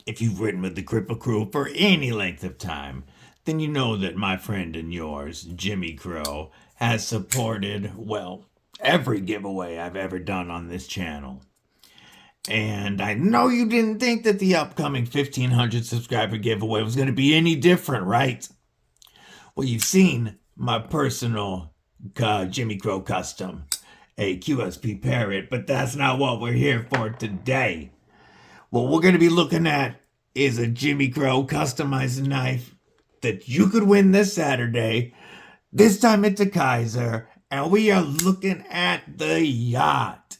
If you've ridden with the Cripple Crew for any length of time, then you know that my friend and yours, Jimmy Crow, has supported, well, every giveaway I've ever done on this channel. And I know you didn't think that the upcoming 1,500 subscriber giveaway was going to be any different, right? Well, you've seen my personal Jimmy Crow custom, a QSP parrot, but that's not what we're here for today. What we're going to be looking at is a Jimmy Crow customized knife that you could win this Saturday. This time it's a Kizer, and we are looking at the Yacht.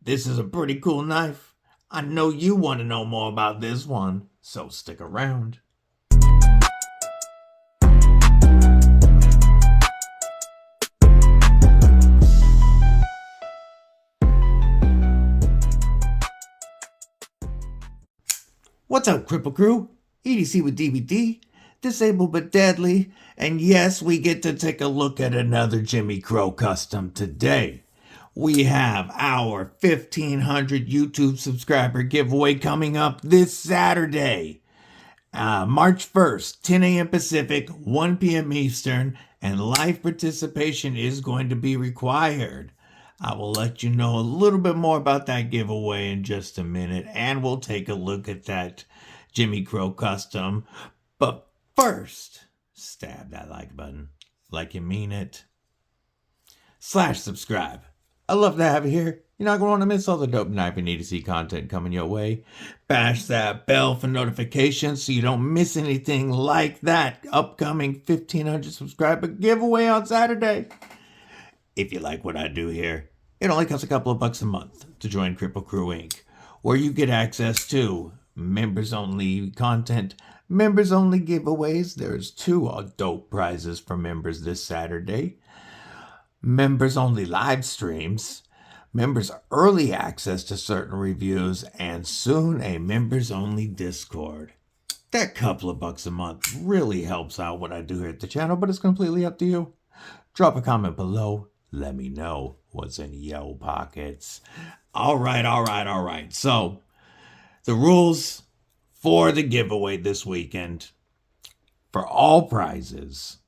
This is a pretty cool knife. I know you want to know more about this one, so stick around. What's up, Cripple Crew? EDC with DBD, disabled but deadly, and yes, we get to take a look at another Jimmy Crow custom today. We have our 1,500 YouTube subscriber giveaway coming up this Saturday, March 1st, 10 a.m. Pacific, 1 p.m. Eastern, and live participation is going to be required. I will let you know a little bit more about that giveaway in just a minute, and we'll take a look at that Jimmy Crow custom. But first, stab that like button like you mean it. /subscribe. I love to have you here. You're not going to want to miss all the dope knife and EDC content coming your way. Bash that bell for notifications so you don't miss anything like that upcoming 1,500 subscriber giveaway on Saturday. If you like what I do here, it only costs a couple of bucks a month to join Cripple Crew Inc., where you get access to members-only content, members-only giveaways. There's 2 dope prizes for members this Saturday. Members-only live streams, members early access to certain reviews, and soon a members-only Discord. That couple of bucks a month really helps out what I do here at the channel, but it's completely up to you. Drop a comment below. Let me know what's in your pockets. All right. So, the rules for the giveaway this weekend. For all prizes,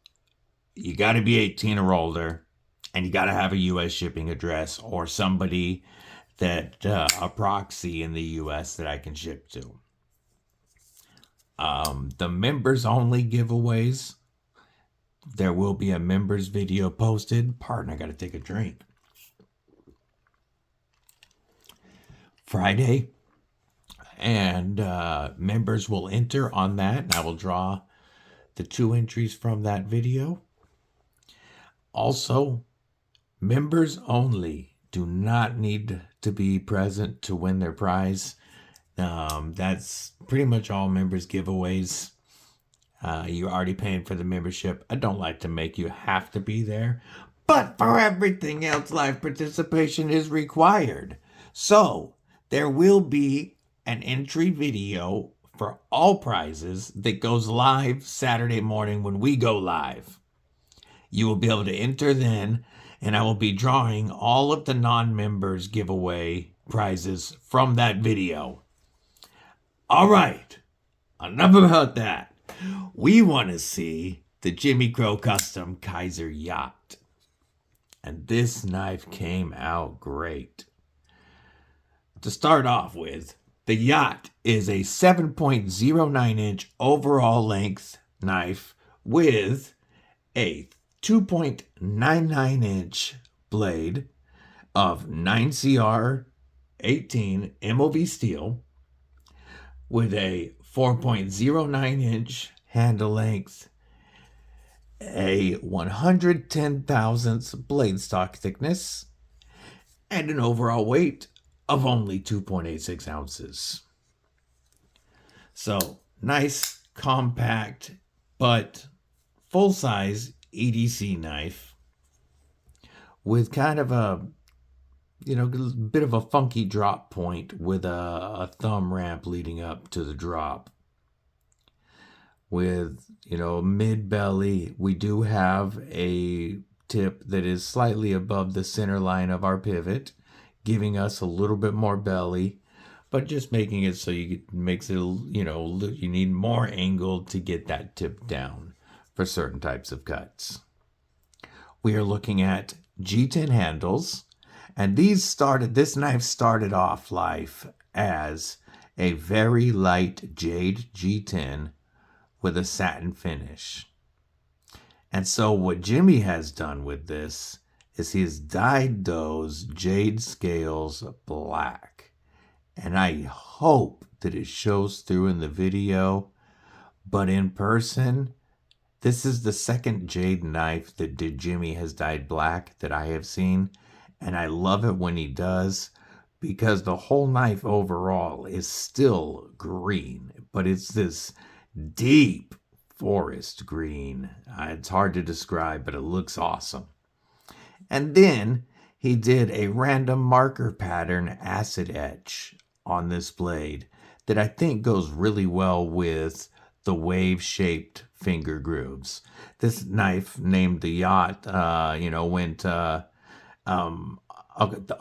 you got to be 18 or older. And you got to have a U.S. shipping address or somebody that, a proxy in the U.S. that I can ship to. The members only giveaways, there will be a members video posted. Pardon, I got to take a drink. Friday. And members will enter on that. And I will draw the 2 entries from that video. Also, members only do not need to be present to win their prize. That's pretty much all members giveaways. You're already paying for the membership. I don't like to make you have to be there. But for everything else, live participation is required. So, there will be an entry video for all prizes that goes live Saturday morning when we go live. You will be able to enter then, and I will be drawing all of the non-members giveaway prizes from that video. All right, enough about that. We want to see the Jimmy Crow Custom Kizer Yacht. And this knife came out great. To start off with, the Yacht is a 7.09 inch overall length knife with a 2.99 inch blade of 9CR 18 MOV steel with a 4.09 inch handle length, a 110 thousandths blade stock thickness, and an overall weight of only 2.86 ounces. So, nice, compact, but full-size EDC knife with kind of a, bit of a funky drop point with a thumb ramp leading up to the drop. With, mid belly, we do have a tip that is slightly above the center line of our pivot, giving us a little bit more belly, but just making it so makes it, you need more angle to get that tip down for certain types of cuts. We are looking at G10 handles, and this knife started off life as a very light jade G10 with a satin finish. And so what Jimmy has done with this is he has dyed those jade scales black. And I hope that it shows through in the video, but in person, this is the second jade knife that Jimmy has dyed black that I have seen. And I love it when he does, because the whole knife overall is still green, but it's this deep forest green. It's hard to describe, but it looks awesome. And then he did a random marker pattern acid etch on this blade that I think goes really well with the wave-shaped finger grooves. This knife, named the Yacht, went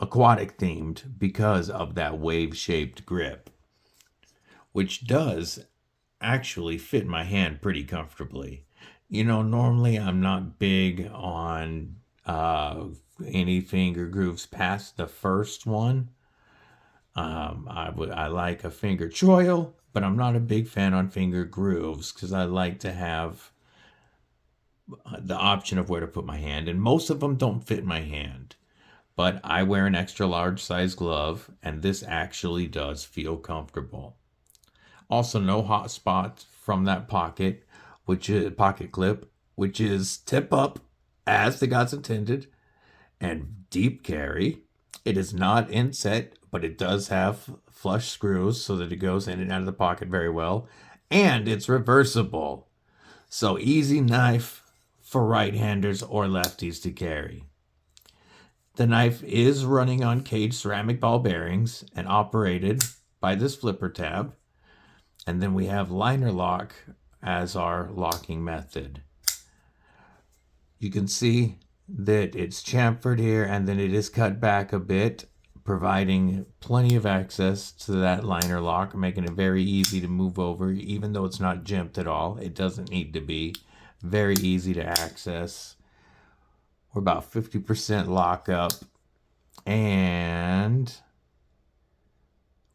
aquatic themed because of that wave-shaped grip, which does actually fit my hand pretty comfortably. Normally I'm not big on any finger grooves past the first one. I like a finger choil, but I'm not a big fan on finger grooves because I like to have the option of where to put my hand, and most of them don't fit my hand. But I wear an extra large size glove, and this actually does feel comfortable. Also, no hot spot from that pocket, which is pocket clip, which is tip up as the God's intended, and deep carry. It is not inset, but it does have flush screws so that it goes in and out of the pocket very well, and it's reversible. So easy knife for right-handers or lefties to carry. The knife is running on caged ceramic ball bearings and operated by this flipper tab. And then we have liner lock as our locking method. You can see that it's chamfered here, and then it is cut back a bit, providing plenty of access to that liner lock, making it very easy to move over, even though it's not jimped at all. It doesn't need to be. Very easy to access. We're about 50% lockup, and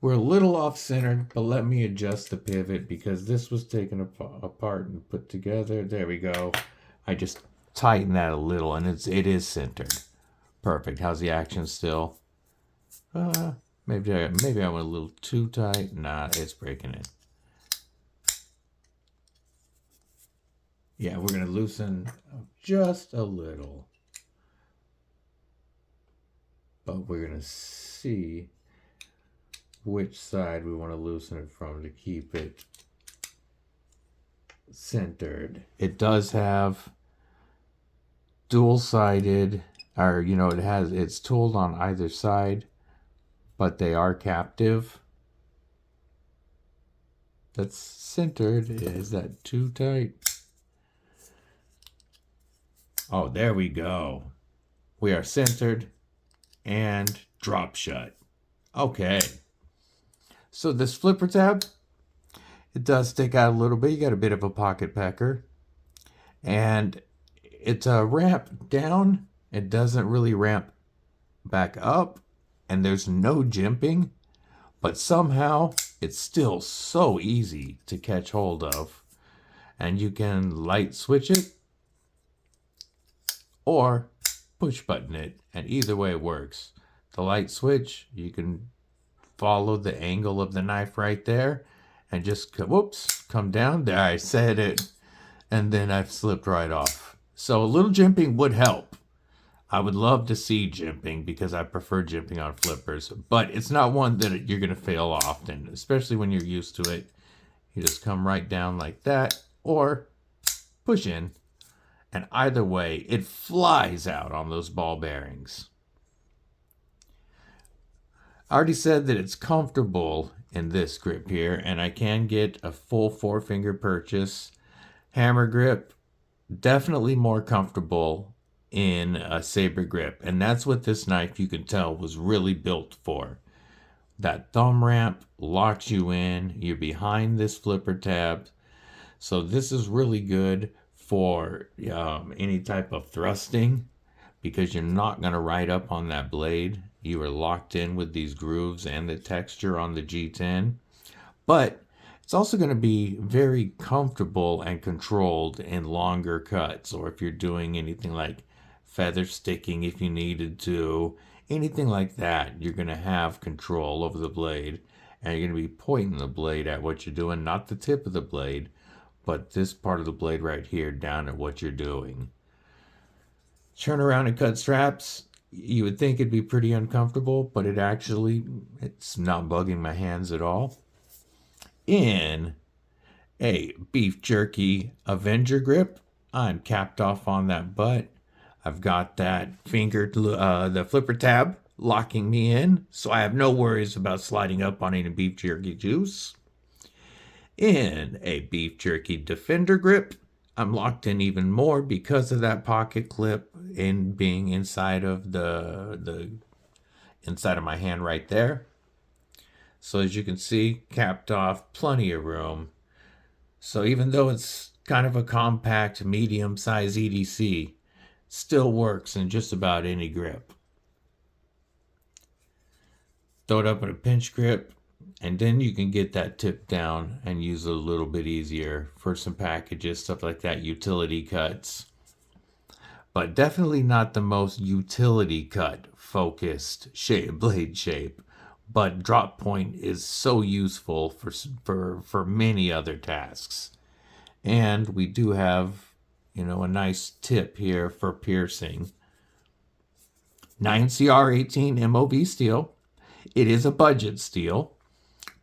we're a little off-centered, but let me adjust the pivot because this was taken apart and put together. There we go. I just tighten that a little, and it is centered. Perfect. How's the action still? Maybe I went a little too tight. Nah, it's breaking it. Yeah, we're going to loosen just a little. But we're going to see which side we want to loosen it from to keep it centered. It does have dual-sided, or it's tooled on either side, but they are captive. That's centered. Is that too tight? Oh, there we go. We are centered and drop shut. Okay. So this flipper tab, it does stick out a little bit. You got a bit of a pocket pecker. And it's a ramp down. It doesn't really ramp back up. And there's no jimping. But somehow, it's still so easy to catch hold of. And you can light switch it or push button it. And either way works. The light switch, you can follow the angle of the knife right there and just, come down. There, I said it. And then I've slipped right off. So a little jimping would help. I would love to see jimping because I prefer jimping on flippers. But it's not one that you're going to fail often, especially when you're used to it. You just come right down like that or push in. And either way, it flies out on those ball bearings. I already said that it's comfortable in this grip here, and I can get a full 4-finger purchase. Hammer grip, definitely more comfortable in a saber grip, and that's what this knife, you can tell, was really built for. that thumb ramp locks you in. You're behind this flipper tab. So this is really good for any type of thrusting, because you're not going to ride up on that blade. You are locked in with these grooves and the texture on the G10. But it's also going to be very comfortable and controlled in longer cuts, or if you're doing anything like feather sticking, if you needed to, anything like that, you're going to have control over the blade, and you're going to be pointing the blade at what you're doing, not the tip of the blade, but this part of the blade right here down at what you're doing. Turn around and cut straps. You would think it'd be pretty uncomfortable, but it's not bugging my hands at all. In a beef jerky Avenger grip, I'm capped off on that butt. I've got that the flipper tab locking me in, so I have no worries about sliding up on any beef jerky juice. In a beef jerky Defender grip, I'm locked in even more because of that pocket clip in being inside of the inside of my hand right there. So as you can see, capped off, plenty of room. So even though it's kind of a compact, medium-sized EDC, still works in just about any grip. Throw it up in a pinch grip, and then you can get that tip down and use it a little bit easier for some packages, stuff like that, utility cuts. But definitely not the most utility cut focused blade shape. But drop point is so useful for many other tasks. And we do have, a nice tip here for piercing. 9CR18 MOV steel. It is a budget steel,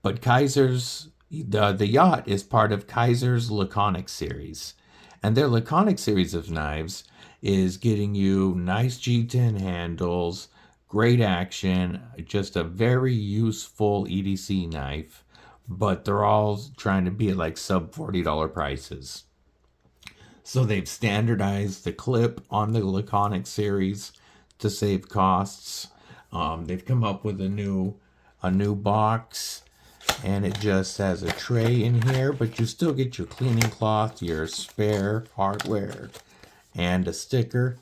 but Kizer's, the Yacht is part of Kizer's Laconic series. And their Laconic series of knives is getting you nice G10 handles, great action, just a very useful EDC knife, but they're all trying to be at like sub $40 prices. So they've standardized the clip on the Laconic series to save costs. They've come up with a new box, and it just has a tray in here, but you still get your cleaning cloth, your spare hardware, and a sticker.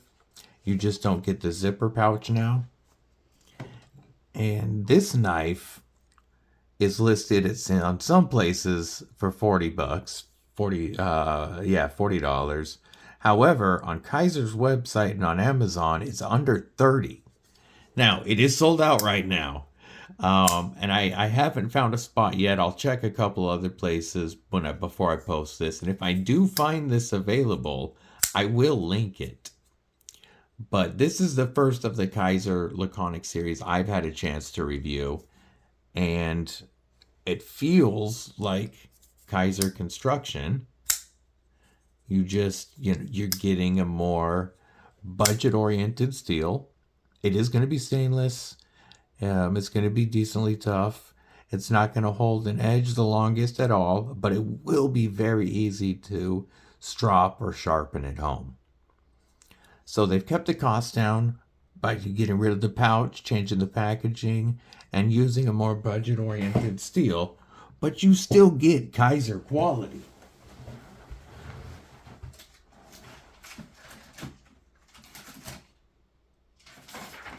You just don't get the zipper pouch now. And this knife is listed on some places for $40. $40. However, on Kizer's website and on Amazon, it's under $30. Now, it is sold out right now. And I haven't found a spot yet. I'll check a couple other places before I post this. And if I do find this available, I will link it. But this is the first of the Kizer Laconic series I've had a chance to review. And it feels like Kizer construction. You're getting a more budget-oriented steel. It is going to be stainless. It's going to be decently tough. It's not going to hold an edge the longest at all, but it will be very easy to strop or sharpen at home. So they've kept the cost down by getting rid of the pouch, changing the packaging, and using a more budget-oriented steel, but you still get Kizer quality.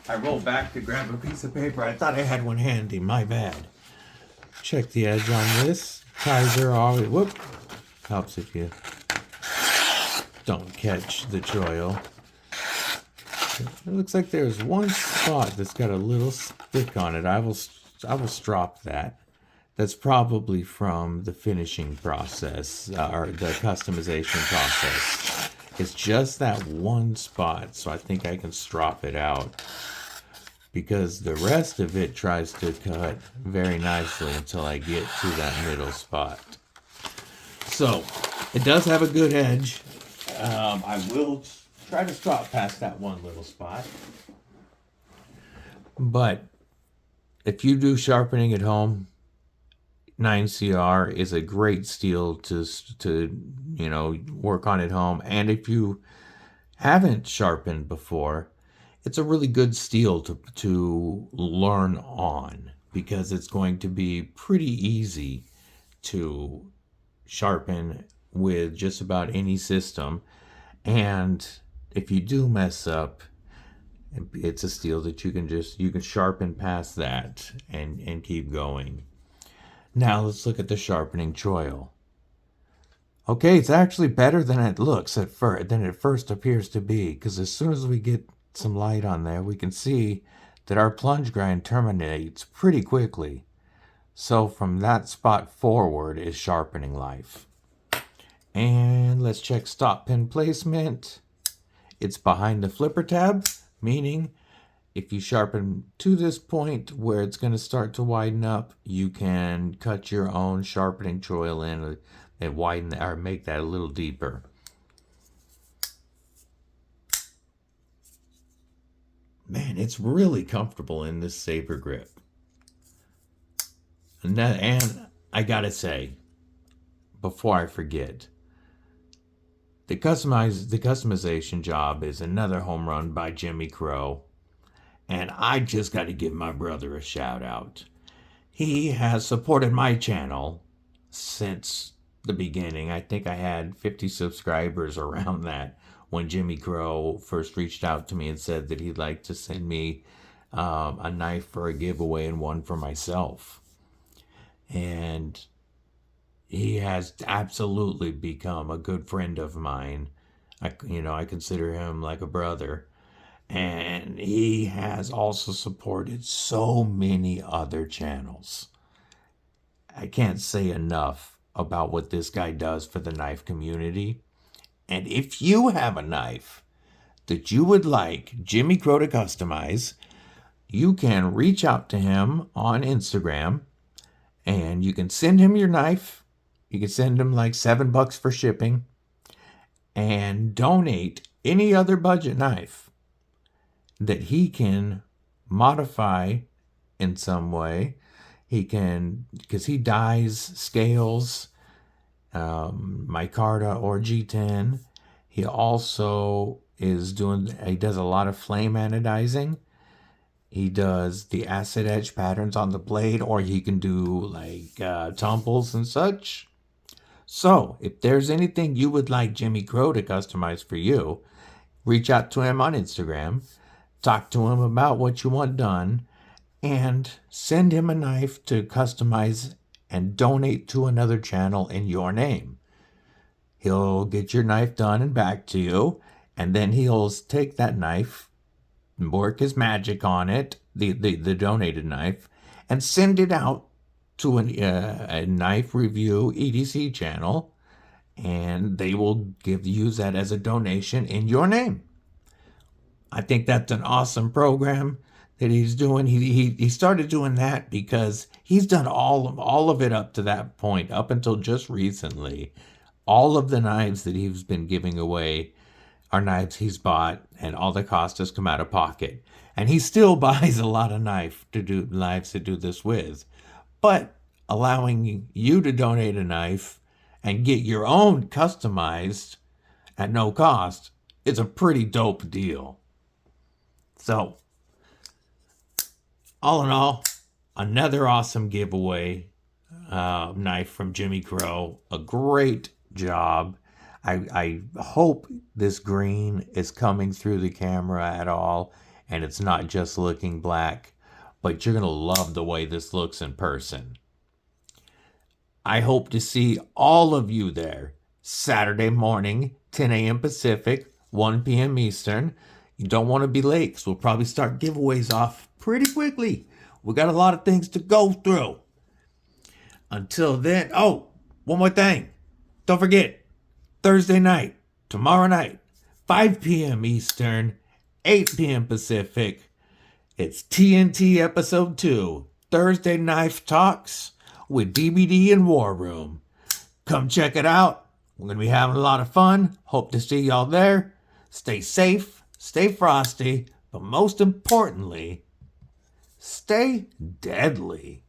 I rolled back to grab a piece of paper. I thought I had one handy. My bad. Check the edge on this. Kizer always helps if you don't catch the choil. It looks like there's one spot that's got a little stick on it. I will strop that. That's probably from the finishing process or the customization process. It's just that one spot, so I think I can strop it out, because the rest of it tries to cut very nicely until I get to that middle spot. So it does have a good edge. I will try to strop past that one little spot. But if you do sharpening at home, 9CR is a great steel to work on at home. And if you haven't sharpened before, it's a really good steel to learn on, because it's going to be pretty easy to sharpen with just about any system. And if you do mess up, it's a steel that you can sharpen past that and keep going. Now let's look at the sharpening choil. Okay, it's actually better than it looks than it first appears to be, because as soon as we get some light on there, we can see that our plunge grind terminates pretty quickly. So from that spot forward is sharpening life. And let's check stop pin placement. It's behind the flipper tab, meaning if you sharpen to this point where it's going to start to widen up, you can cut your own sharpening choil in and widen or make that a little deeper. Man, it's really comfortable in this saber grip. And I gotta say, before I forget, the customization job is another home run by Jimmy Crow. And I just got to give my brother a shout out. He has supported my channel since the beginning. I think I had 50 subscribers around that when Jimmy Crow first reached out to me and said that he'd like to send me a knife for a giveaway and one for myself. And he has absolutely become a good friend of mine. I consider him like a brother. And he has also supported so many other channels. I can't say enough about what this guy does for the knife community. And if you have a knife that you would like Jimmy Crow to customize, you can reach out to him on Instagram and you can send him your knife. You can send him like $7 for shipping and donate any other budget knife that he can modify in some way. He can, because he dyes scales, micarta or G10. He also he does a lot of flame anodizing. He does the acid etch patterns on the blade, or he can do like tumbles and such. So if there's anything you would like Jimmy Crow to customize for you, reach out to him on Instagram, talk to him about what you want done, and send him a knife to customize and donate to another channel in your name. He'll get your knife done and back to you, and then he'll take that knife and work his magic on it, the donated knife, and send it out to a knife review EDC channel, and they will use that as a donation in your name. I think that's an awesome program that he's doing. He started doing that because he's done all of it up to that point, up until just recently. All of the knives that he's been giving away are knives he's bought, and all the cost has come out of pocket. And he still buys a lot of knives to do this with. But allowing you to donate a knife and get your own customized at no cost is a pretty dope deal. So, all in all, another awesome giveaway knife from Jimmy Crow. A great job. I hope this green is coming through the camera at all, and it's not just looking black, but you're going to love the way this looks in person. I hope to see all of you there Saturday morning, 10 a.m. Pacific, 1 p.m. Eastern. You don't want to be late, because we'll probably start giveaways off pretty quickly. We got a lot of things to go through. Until then, one more thing. Don't forget, Thursday night, tomorrow night, 5 p.m. Eastern, 8 p.m. Pacific. It's TNT Episode 2, Thursday Knife Talks with DBD and War Room. Come check it out. We're going to be having a lot of fun. Hope to see y'all there. Stay safe, stay frosty, but most importantly, stay deadly.